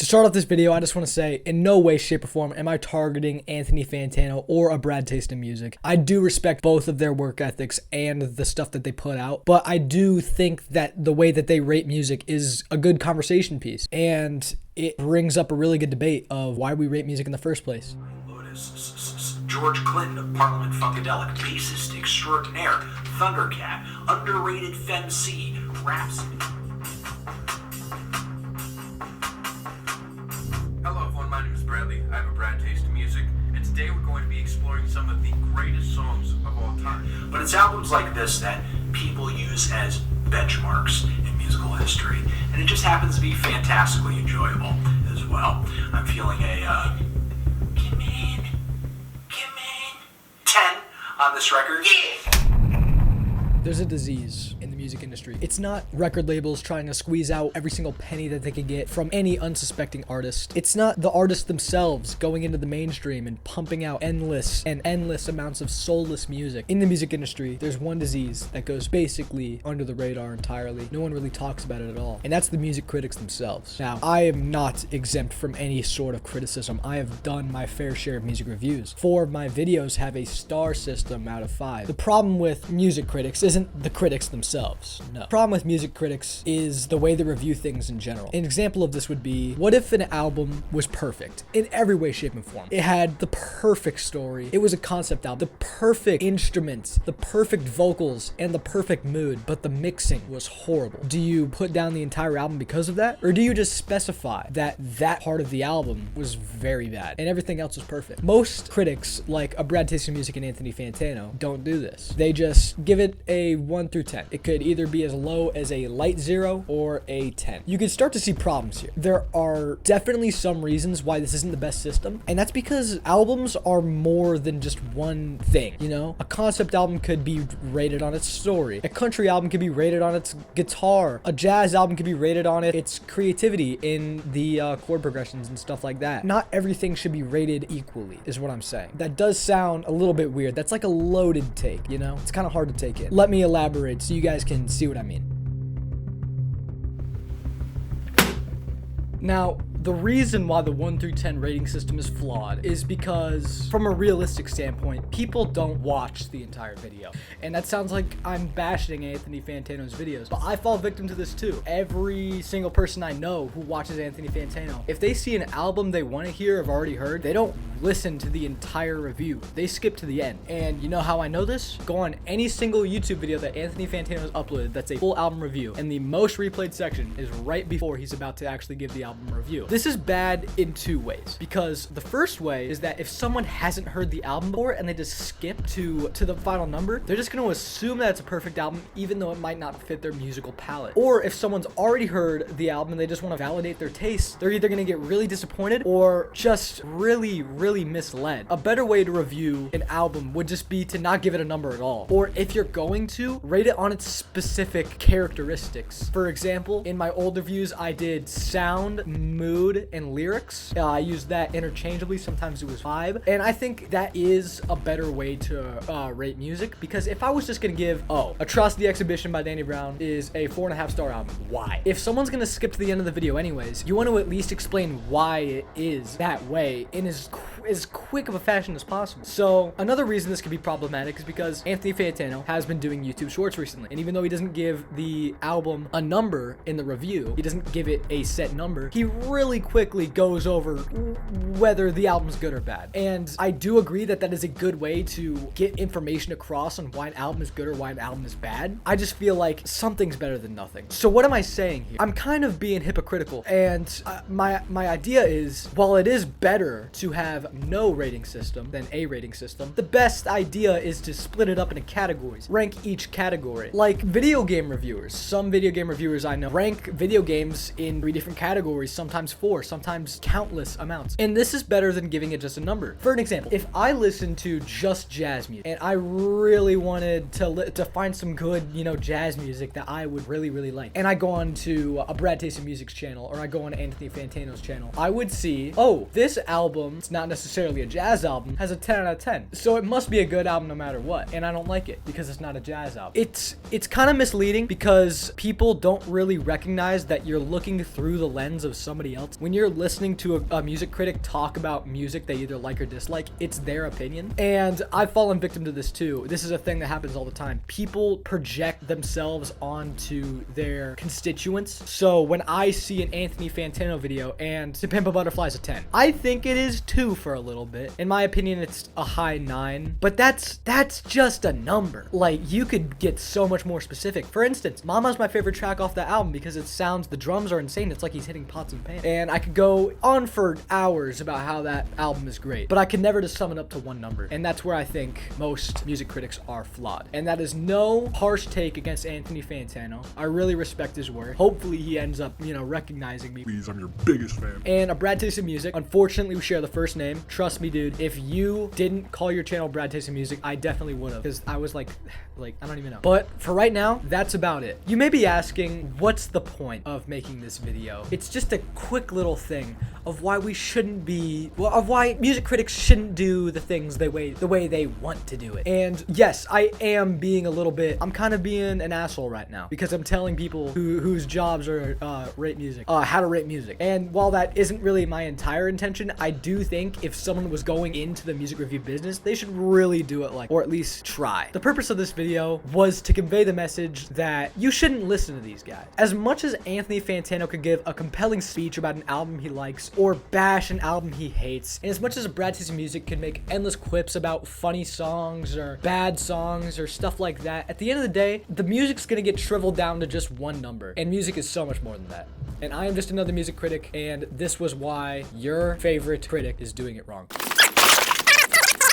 start off this video, I just want to say, in no way, shape, or form am I targeting Anthony Fantano or a Brad Taste in Music. I do respect both of their work ethics and the stuff that they put out, but I do think that the way that they rate music is a good conversation piece, and it brings up a really good debate of why we rate music in the first place. George Clinton of Parliament Funkadelic, bassist extraordinaire, Thundercat, underrated Fem-C, raps. Hello everyone, my name is Bradley. I have a Brad Taste in Music, and today we're going to be exploring some of the greatest songs of all time. But it's albums like this that people use as benchmarks in musical history, and it just happens to be fantastically enjoyable as well. I'm feeling a come in 10 on this record. There's a disease in the music industry. It's not record labels trying to squeeze out every single penny that they can get from any unsuspecting artist. It's not the artists themselves going into the mainstream and pumping out endless amounts of soulless music. In the music industry, there's one disease that goes basically under the radar entirely. No one really talks about it at all, and that's the music critics themselves. Now, I am not exempt from any sort of criticism. I have done my fair share of music reviews. 4 of my videos have a star system out of 5. The problem with music critics isn't the critics themselves. No. The problem with music critics is the way they review things in general. An example of this would be, what if an album was perfect in every way, shape, and form? It had the perfect story. It was a concept album, the perfect instruments, the perfect vocals, and the perfect mood, but the mixing was horrible. Do you put down the entire album because of that? Or do you just specify that that part of the album was very bad and everything else was perfect? Most critics, like a Brad Taste in Music and Anthony Fantano, don't do this. They just give it a 1 through 10. It could either be as low as a light 0 or a 10. You can start to see problems here. There are definitely some reasons why this isn't the best system, and that's because albums are more than just one thing, you know? A concept album could be rated on its story. A country album could be rated on its guitar. A jazz album could be rated on its creativity in the chord progressions and stuff like that. Not everything should be rated equally, is what I'm saying. That does sound a little bit weird. That's like a loaded take, you know? It's kind of hard to take in. Let me elaborate so you guys can see what I mean. Now, the reason why the 1 through 10 rating system is flawed is because, from a realistic standpoint, people don't watch the entire video. And that sounds like I'm bashing Anthony Fantano's videos, but I fall victim to this too. Every single person I know who watches Anthony Fantano, if they see an album they want to hear or have already heard, they don't listen to the entire review. They skip to the end. And you know how I know this? Go on any single YouTube video that Anthony Fantano has uploaded that's a full album review, and the most replayed section is right before he's about to actually give the album review. This is bad in 2 ways, because the first way is that if someone hasn't heard the album before and they just skip to the final number, they're just going to assume that it's a perfect album even though it might not fit their musical palette. Or if someone's already heard the album and they just want to validate their taste, they're either going to get really disappointed or just really misled. A better way to review an album would just be to not give it a number at all. Or if you're going to, rate it on its specific characteristics. For example, in my old reviews, I did sound, mood, and lyrics. I used that interchangeably. Sometimes it was 5. And I think that is a better way to rate music, because if I was just going to give, Atrocity Exhibition by Danny Brown is a 4.5 star album. Why? If someone's going to skip to the end of the video anyways, you want to at least explain why it is that way in as quick of a fashion as possible. So another reason this could be problematic is because Anthony Fantano has been doing YouTube Shorts recently, and even though he doesn't give the album a number in the review, he doesn't give it a set number, he really quickly goes over whether the album's good or bad. And I do agree that that is a good way to get information across on why an album is good or why an album is bad. I just feel like something's better than nothing. So what am I saying here? I'm kind of being hypocritical, and my idea is, while it is better to have no rating system than a rating system, the best idea is to split it up into categories. Rank each category. Like video game reviewers. Some video game reviewers I know rank video games in 3 different categories, sometimes 4, sometimes countless amounts. And this is better than giving it just a number. For an example, if I listened to just jazz music and I really wanted to find some good, jazz music that I would really like, and I go on to a Brad Taste in Music's channel, or I go on to Anthony Fantano's channel, I would see, this album, it's not necessarily necessarily a jazz album, has a 10 out of 10. So it must be a good album no matter what. And I don't like it because it's not a jazz album. It's kind of misleading because people don't really recognize that you're looking through the lens of somebody else. When you're listening to a music critic talk about music they either like or dislike, it's their opinion. And I've fallen victim to this too. This is a thing that happens all the time. People project themselves onto their constituents. So when I see an Anthony Fantano video and To Pimp a Butterfly's a 10, I think it is 2 for a little bit. In my opinion, it's a high 9, but that's just a number. Like, you could get so much more specific. For instance, Mama's my favorite track off the album because the drums are insane. It's like he's hitting pots and pans. And I could go on for hours about how that album is great, but I can never just sum it up to one number. And that's where I think most music critics are flawed. And that is no harsh take against Anthony Fantano. I really respect his work. Hopefully he ends up, recognizing me. Please, I'm your biggest fan. And a Brad Taste of Music. Unfortunately, we share the first name. Trust me, dude. If you didn't call your channel Brad Taste of Music, I definitely would have. Because I was like, I don't even know. But for right now, that's about it. You may be asking, what's the point of making this video? It's just a quick little thing of why we shouldn't be, of why music critics shouldn't do the things the way they want to do it. And yes, I am being I'm kind of being an asshole right now because I'm telling people whose jobs are rate music, how to rate music. And while that isn't really my entire intention, I do think if someone was going into the music review business, they should really do it or at least try. The purpose of this video was to convey the message that you shouldn't listen to these guys. As much as Anthony Fantano could give a compelling speech about an album he likes or bash an album he hates, and as much as Brad Taste of Music could make endless quips about funny songs or bad songs or stuff like that, at the end of the day, the music's gonna get shriveled down to just one number, and music is so much more than that. And I am just another music critic, and this was why your favorite critic is doing it wrong.